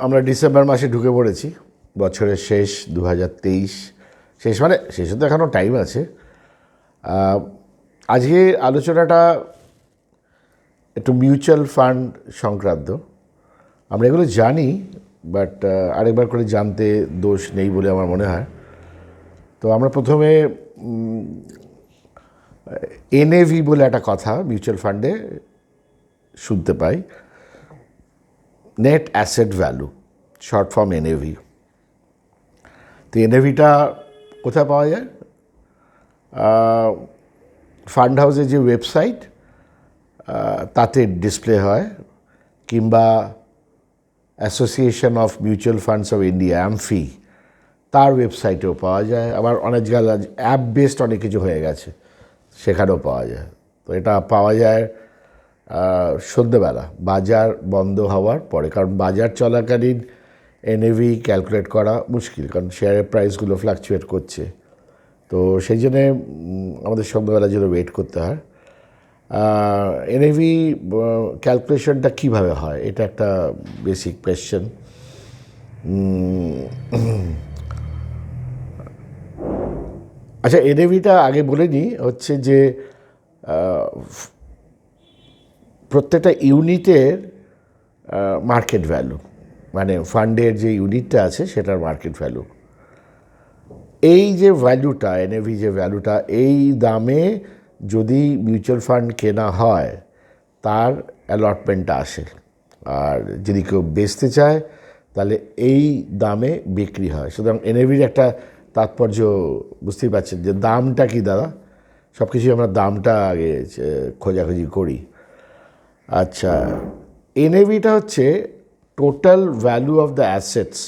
আমরা ডিসেম্বর মাসে ঢুকে পড়েছি, বছরের শেষ 2023 শেষ, মানে শেষে তো এখনও টাইম আছে। আজকে আলোচনাটা একটু মিউচুয়াল ফান্ড সংক্রান্ত। আমরা এগুলো জানি, বাট আরেকবার করে জানতে দোষ নেই বলে আমার মনে হয়। তো আমরা প্রথমে এনএভি বলে একটা কথা মিউচুয়াল ফান্ডে শুনতে পাই, net asset value, short form NAV. তো এনএভিটা কোথায় পাওয়া যায়? ফান্ড হাউসের যে ওয়েবসাইট তাতে ডিসপ্লে হয়, কিংবা association of mutual funds of India AMFI তার ওয়েবসাইটেও পাওয়া যায়। আবার অনেক জায়গায় অ্যাপ বেসড অনেক কিছু হয়ে গেছে, সেখানেও পাওয়া যায়। তো এটা পাওয়া যায় সন্ধ্যেবেলা, বাজার বন্ধ হওয়ার পরে, কারণ বাজার চলাকালীন এনএভি ক্যালকুলেট করা মুশকিল, কারণ শেয়ারের প্রাইসগুলো ফ্লাকচুয়েট করছে। তো সেই জন্যে আমাদের সন্ধ্যাবেলার জন্য ওয়েট করতে হয়। এনএভি ক্যালকুলেশনটা কীভাবে হয়, এটা একটা বেসিক কোয়েশ্চেন। আচ্ছা, এনএভিটা আগে বলে নিই, হচ্ছে যে প্রত্যেকটা ইউনিটের মার্কেট ভ্যালু, মানে ফান্ডের যে ইউনিটটা আছে সেটার মার্কেট ভ্যালু। এই যে ভ্যালুটা, এনএভি যে ভ্যালুটা, এই দামে যদি মিউচুয়াল ফান্ড কেনা হয় তার অ্যালটমেন্টটা আসে। আর যদি কেউ বেচতে চায় তাহলে এই দামে বিক্রি হয়। সুতরাং এনএভির একটা তাৎপর্য বুঝতেই পারছেন যে দামটা কি দাদা, সব কিছুই আমরা দামটা আগে খোঁজাখুঁজি করি। আচ্ছা, এনএভিটা হচ্ছে total value of the assets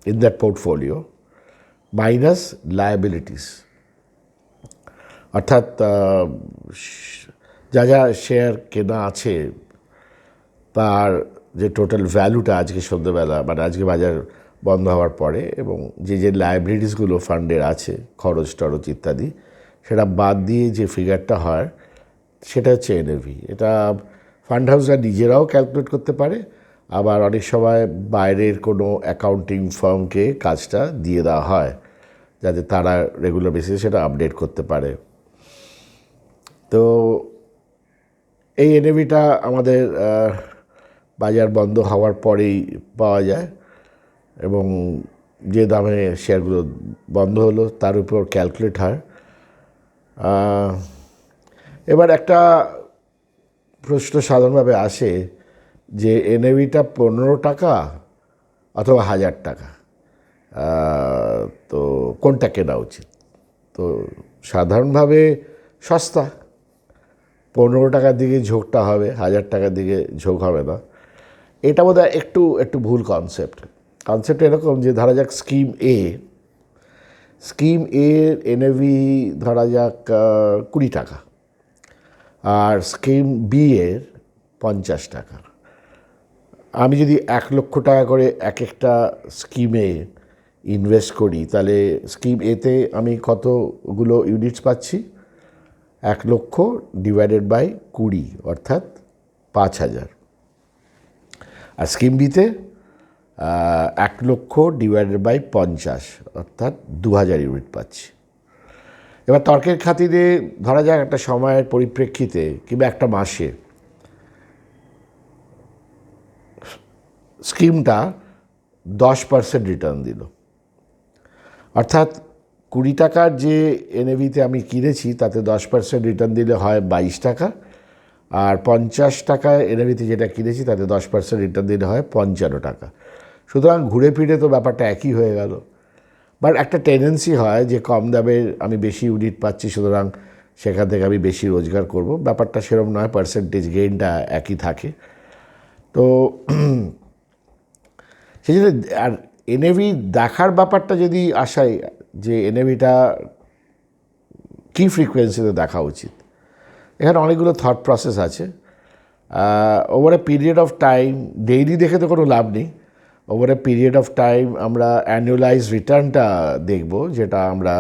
in that portfolio minus liabilities. অর্থাৎ যা যা শেয়ার কেনা আছে তার যে টোটাল ভ্যালুটা আজকে সন্ধ্যেবেলা, মানে আজকে বাজার বন্ধ হওয়ার পরে, এবং যে যে লায়াবিলিটিসগুলো ফান্ডের আছে, খরচ টরচ ইত্যাদি, সেটা বাদ দিয়ে যে ফিগারটা হয় সেটা হচ্ছে এনএভি। এটা ফান্ড হাউসরা নিজেরাও ক্যালকুলেট করতে পারে, আবার অনেক সময় বাইরের কোনো অ্যাকাউন্টিং ফার্মকে কাজটা দিয়ে দেওয়া হয় যাতে তারা রেগুলার বেসিসে সেটা আপডেট করতে পারে। তো এই এনএভিটা আমাদের বাজার বন্ধ হওয়ার পরেই পাওয়া যায়, এবং যে দামে শেয়ারগুলো বন্ধ হলো তার উপর ক্যালকুলেট হয়। এবার একটা প্রশ্ন সাধারণভাবে আসে যে এনএভিটা 15 টাকা অথবা 1000 টাকা, তো কোনটা কেনা উচিত? তো সাধারণভাবে সস্তা, 15 টাকার দিকে ঝোঁকটা হবে, 1000 টাকার দিকে ঝোঁক হবে না। এটা বোধহয় একটু ভুল কনসেপ্ট এরকম যে ধরা যাক স্কিম এর এনএভি ধরা যাক 20 টাকা, আর স্কিম বি এর 50 টাকা। আমি যদি 1 লক্ষ টাকা করে এক একটা স্কিমে ইনভেস্ট করি, তাহলে স্কিম এতে আমি কতগুলো ইউনিটস পাচ্ছি? 1 লক্ষ ডিভাইডেড বাই 20, অর্থাৎ 5000। আর স্কিম বিতে 1 লক্ষ ডিভাইডেড বাই 50, অর্থাৎ 2000 ইউনিট পাচ্ছি। এবার তর্কের খাতিরে ধরা যাক একটা সময়ের পরিপ্রেক্ষিতে কিংবা একটা মাসে স্কিমটা 10% রিটার্ন দিল, অর্থাৎ 20 টাকার যে এনএভিতে আমি কিনেছি তাতে 10% রিটার্ন দিলে হয় 22 টাকা, আর 50 টাকায় এনএভিতে যেটা কিনেছি তাতে 10% রিটার্ন দিলে হয় 55 টাকা। সুতরাং ঘুরে ফিরে তো ব্যাপারটা একই হয়ে গেল। বাট একটা টেন্ডেন্সি হয় যে কম দামে আমি বেশি ইউনিট পাচ্ছি, সুতরাং সেখান থেকে আমি বেশি রোজগার করব। ব্যাপারটা সেরকম নয়, পার্সেন্টেজ গেইনটা একই থাকে। তো সেই জন্য আর এনএভি দেখার ব্যাপারটা যদি আসাই, যে এনএভিটা কী ফ্রিকোয়েন্সিতে দেখা উচিত, এখানে অনেকগুলো থট প্রসেস আছে। Over a period of time, daily দেখে তো কোনো লাভ নেই। Over a period of time আমরা অ্যানুয়ালাইজ রিটার্নটা দেখব, যেটা আমরা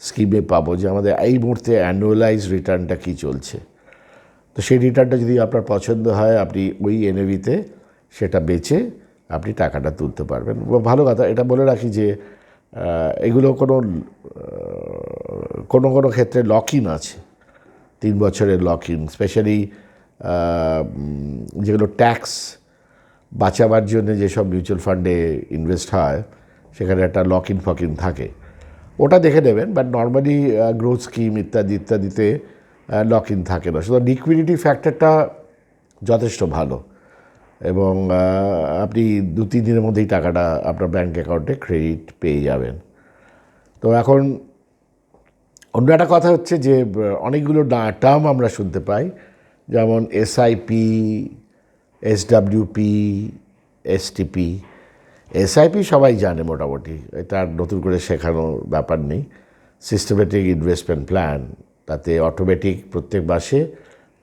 স্কিমে পাবো, যে আমাদের এই মুহূর্তে অ্যানুয়ালাইজ রিটার্নটা কী চলছে। তো সেই রিটার্নটা যদি আপনার পছন্দ হয়, আপনি ওই এনএভিতে সেটা বেচে আপনি টাকাটা তুলতে পারবেন। ভালো কথা, এটা বলে রাখি যে এগুলো কোনো ক্ষেত্রে লক ইন আছে, 3 বছরের লক ইন, স্পেশালি যেগুলো ট্যাক্স বাঁচাবার জন্য যেসব মিউচুয়াল ফান্ডে ইনভেস্ট হয় সেখানে একটা লক ইন ফক ইন থাকে, ওটা দেখে নেবেন। বাট নর্মালি গ্রোথ স্কিম ইত্যাদিতে লক ইন থাকে না, সুতরাং লিকুইডিটি ফ্যাক্টরটা যথেষ্ট ভালো এবং আপনি 2-3 দিনের মধ্যেই টাকাটা আপনার ব্যাঙ্ক অ্যাকাউন্টে ক্রেডিট পেয়ে যাবেন। তো এখন অন্য একটা কথা হচ্ছে যে অনেকগুলো টার্ম আমরা শুনতে পাই, যেমন এসআইপি, এসডাব্লিউপি, এসটিপি। এসআইপি সবাই জানে মোটামুটি, এটা নতুন করে শেখানোর ব্যাপার নেই। সিস্টেমেটিক ইনভেস্টমেন্ট প্ল্যান, তাতে অটোমেটিক প্রত্যেক মাসে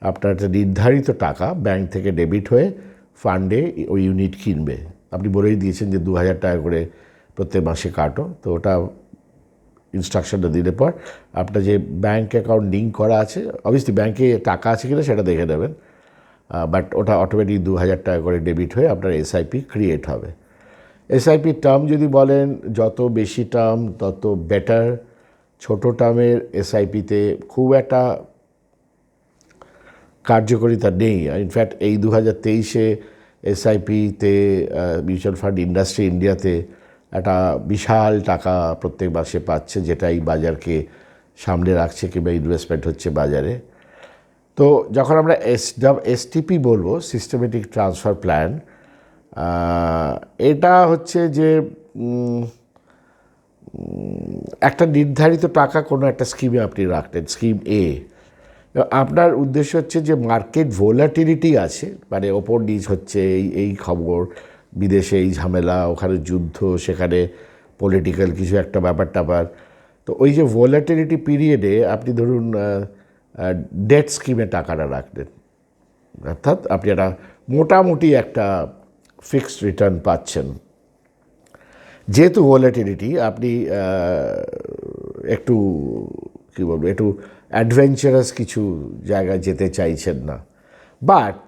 আপনার একটা নির্ধারিত টাকা ব্যাংক থেকে ডেবিট হয়ে ফান্ডে ওই ইউনিট কিনবে। আপনি বলেই দিয়েছেন যে 2000 টাকা করে প্রত্যেক মাসে কাটো, তো ওটা ইনস্ট্রাকশনটা দিলে পর আপনার যে ব্যাঙ্ক অ্যাকাউন্ট লিঙ্ক করা আছে, অবভিয়াসলি ব্যাঙ্কে টাকা আছে কিনা সেটা দেখে নেবেন, বাট ওটা অটোমেটিক 2000 টাকা করে ডেবিট হয়ে আপনার এসআইপি ক্রিয়েট হবে। এসআইপির টার্ম যদি বলেন, যত বেশি টার্ম তত বেটার। ছোটো টার্মের এসআইপিতে খুব একটা কার্যকারিতা নেই। ইনফ্যাক্ট এই 2023-এ এসআইপিতে মিউচুয়াল ফান্ড ইন্ডাস্ট্রি ইন্ডিয়াতে একটা বিশাল টাকা প্রত্যেক মাসে পাচ্ছে, যেটা এই বাজারকে সামনে রাখছে কিংবা ইনভেস্টমেন্ট হচ্ছে বাজারে। তো যখন আমরা এসটিপি বলবো, সিস্টেমেটিক ট্রান্সফার প্ল্যান, এটা হচ্ছে যে একটা নির্ধারিত টাকা কোনো একটা স্কিমে আপনি রাখলেন, স্কিম এ। আপনার উদ্দেশ্য হচ্ছে যে মার্কেট ভোলাটিলিটি আছে, মানে ওপর নিচ হচ্ছে, এই খবর, বিদেশে এই ঝামেলা, ওখানে যুদ্ধ, সেখানে পলিটিক্যাল কিছু একটা ব্যাপার। তো ওই যে ভোলাটিলিটি পিরিয়ডে আপনি ধরুন ডেট স্কিমে টাকাটা রাখলেন, অর্থাৎ আপনি একটা মোটামুটি একটা ফিক্সড রিটার্ন পাচ্ছেন। যেহেতু ভোলাটিলিটি, আপনি একটু একটু অ্যাডভেঞ্চারাস কিছু জায়গায় যেতে চাইছেন না, বাট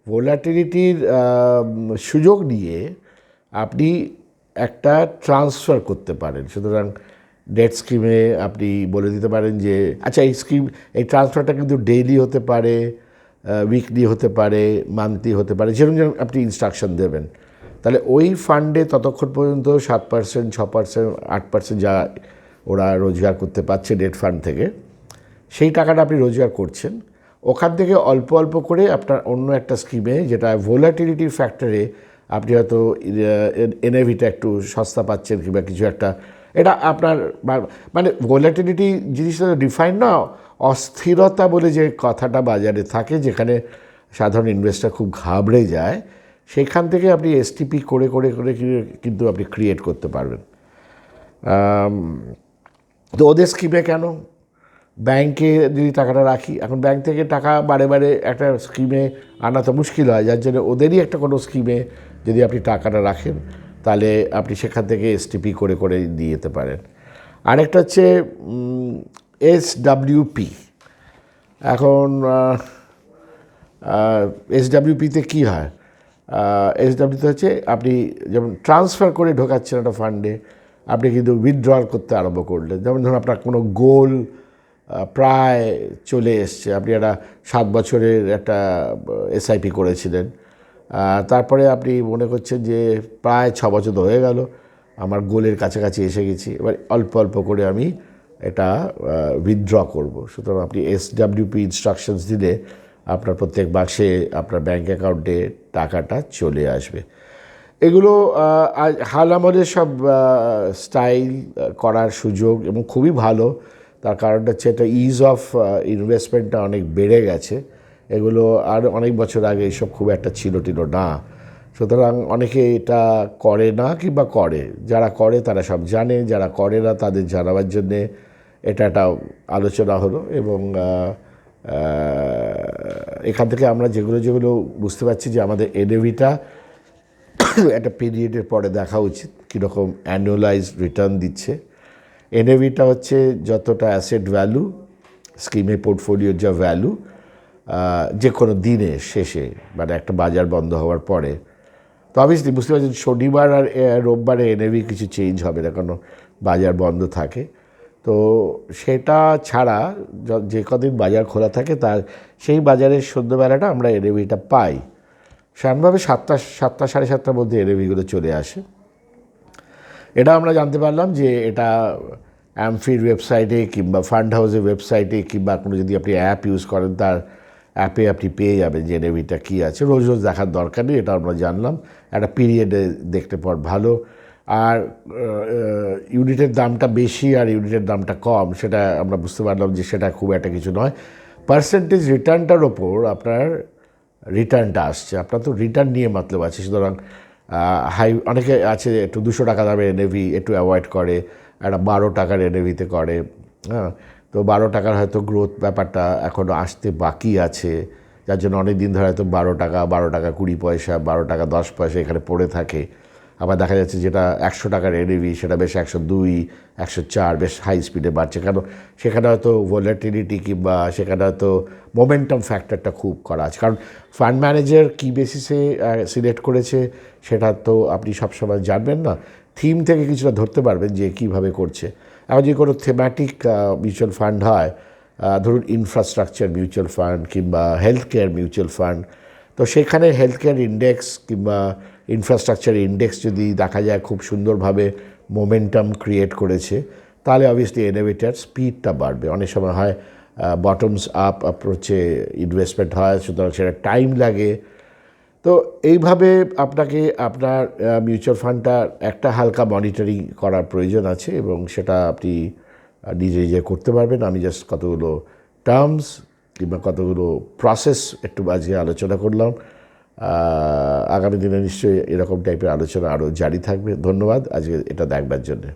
ভোলাটিলিটির সুযোগ নিয়ে আপনি একটা ট্রান্সফার করতে পারেন। সুতরাং ডেট স্কিমে আপনি বলে দিতে পারেন যে আচ্ছা, এই ট্রান্সফারটা কিন্তু ডেইলি হতে পারে, উইকলি হতে পারে, মান্থলি হতে পারে, যেরকম আপনি ইনস্ট্রাকশন দেবেন। তাহলে ওই ফান্ডে ততক্ষণ পর্যন্ত 7%, 6%, 8% যা ওরা রোজগার করতে পারছে ডেট ফান্ড থেকে, সেই টাকাটা আপনি রোজগার করছেন। ওখান থেকে অল্প অল্প করে আপনার অন্য একটা স্কিমে, যেটা ভোলাটিলিটি ফ্যাক্টরে আপনি হয়তো এনএভিটা একটু সস্তা পাচ্ছেন কিংবা কিছু একটা, এটা আপনার মানে ভোলাটিলিটি জিনিসটা ডিফাইন না, অস্থিরতা বলে যে কথাটা বাজারে থাকে, যেখানে সাধারণ ইনভেস্টর খুব ঘাবড়ে যায়, সেখান থেকে আপনি এসটিপি করে কিন্তু আপনি ক্রিয়েট করতে পারবেন। তো ওদের স্কিমে কেন, ব্যাংকে যদি টাকাটা রাখি, এখন ব্যাংক থেকে টাকা বারে একটা স্কিমে আনা তো মুশকিল হয়, যার জন্য ওদেরই একটা কোনো স্কিমে যদি আপনি টাকাটা রাখেন, তাহলে আপনি সেখান থেকে এসটিপি করে দিয়ে যেতে পারেন। আরেকটা হচ্ছে এসডাব্লিউপি। এখন এসডাব্লিউপিতে কী হয়, এসডাব্লিউতে হচ্ছে আপনি যেমন ট্রান্সফার করে ঢোকাচ্ছেন একটা ফান্ডে, আপনি কিন্তু উইথড্রল করতে আরম্ভ করলেন। যেমন ধরুন আপনার কোনো গোল প্রায় চলে এসছে, আপনি একটা 7 বছরের একটা এসআইপি করেছিলেন, তারপরে আপনি মনে করছেন যে প্রায় 6 বছর তো হয়ে গেল, আমার গোলের কাছাকাছি এসে গেছি, এবার অল্প অল্প করে আমি এটা উইথড্র করব। সুতরাং আপনি এসডাব্লিউপি ইনস্ট্রাকশনস দিলে আপনার প্রত্যেক মাসে আপনার ব্যাঙ্ক অ্যাকাউন্টে টাকাটা চলে আসবে। এগুলো হাল আমলের সব স্টাইল করার সুযোগ এবং খুবই ভালো। তার কারণটা হচ্ছে এটা ইজ অফ ইনভেস্টমেন্টটা অনেক বেড়ে গেছে। এগুলো আর অনেক বছর আগে এইসব খুব একটা ছিল না। সুতরাং অনেকে এটা করে না কিংবা করে, যারা করে তারা সব জানে, যারা করে না তাদের জানাবার জন্যে এটা একটা আলোচনা হলো। এবং এখান থেকে আমরা যেগুলো বুঝতে পারছি যে আমাদের এনএভিটা একটা পিরিয়ডের পরে দেখা উচিত কীরকম অ্যানুয়ালাইজড রিটার্ন দিচ্ছে। এনএভিটা হচ্ছে যতটা অ্যাসেট ভ্যালু, স্কিমে পোর্টফোলিওর যা ভ্যালু যে কোনো দিনের শেষে, মানে একটা বাজার বন্ধ হওয়ার পরে, তো অবভিয়াসলি বুঝতে পারছেন শনিবার আর রোববারে এনএভি কিছু চেঞ্জ হবে না, কারণ বাজার বন্ধ থাকে। তো সেটা ছাড়া যে কদিন বাজার খোলা থাকে তার সেই বাজারের সন্ধ্যেবেলাটা আমরা এনএভিটা পাই। সাধারণভাবে 7টা 7:30টার মধ্যে এনএভিগুলো চলে আসে। এটা আমরা জানতে পারলাম যে এটা অ্যামফির ওয়েবসাইটে কিংবা ফান্ড হাউসের ওয়েবসাইটে কিংবা কোনো যদি আপনি অ্যাপ ইউজ করেন তার অ্যাপে আপনি পেয়ে যাবেন যে এনএভিটা কী আছে। রোজ রোজ দেখার দরকার নেই, এটা আমরা জানলাম। একটা পিরিয়ডে দেখতে পর ভালো। আর ইউনিটের দামটা বেশি আর ইউনিটের দামটা কম, সেটা আমরা বুঝতে পারলাম যে সেটা খুব একটা কিছু নয়। পার্সেন্টেজ রিটার্নটার ওপর আপনার রিটার্নটা আসছে, আপনার তো রিটার্ন নিয়ে মতলব আছে। সুতরাং অনেকে আছে একটু 200 টাকা দামের এনএভি একটু অ্যাভয়েড করে, একটা 12 টাকার এনএভিতে করে। হ্যাঁ, তো 12 টাকার হয়তো গ্রোথ ব্যাপারটা এখনও আসতে বাকি আছে, যার জন্য অনেক দিন ধরে হয়তো 12 টাকা 20 পয়সা 12 টাকা 10 পয়সা এখানে পড়ে থাকে। আবার দেখা যাচ্ছে যেটা 100 টাকার এনএভি সেটা বেশ 102 104 বেশ হাই স্পিডে বাড়ছে, কারণ সেখানে হয়তো ভোলাটিলিটি কিংবা সেখানে হয়তো মোমেন্টাম ফ্যাক্টরটা খুব করা আছে। কারণ ফান্ড ম্যানেজার কী বেসিসে সিলেক্ট করেছে সেটা তো আপনি সবসময় জানবেন না, থিম থেকে কিছুটা ধরতে পারবেন যে কীভাবে করছে। এখন যদি কোনো থিম্যাটিক মিউচুয়াল ফান্ড হয়, ধরুন ইনফ্রাস্ট্রাকচার মিউচুয়াল ফান্ড কিংবা হেলথ কেয়ার মিউচুয়াল ফান্ড, তো সেখানে হেলথ কেয়ার ইন্ডেক্স কিংবা ইনফ্রাস্ট্রাকচার ইন্ডেক্স যদি দেখা যায় খুব সুন্দরভাবে মোমেন্টাম ক্রিয়েট করেছে, তাহলে অবভিয়াসলি এনোভেটার স্পিডটা বাড়বে। অনেক সময় হয় বটমস আপ অ্যাপ্রোচে ইনভেস্টমেন্ট হয়, সুতরাং সেটা টাইম লাগে। তো এইভাবে আপনাকে আপনার মিউচুয়াল ফান্ডটা একটা হালকা মনিটরিং করার প্রয়োজন আছে এবং সেটা আপনি নিজে নিজে করতে পারবেন। আমি জাস্ট কতগুলো টার্মস কিংবা কতগুলো প্রসেস একটু আজকে আলোচনা করলাম। আগামী দিনে নিশ্চয়ই এরকম টাইপের আলোচনা আরও জারি থাকবে। ধন্যবাদ আজকে এটা দেখবার জন্যে।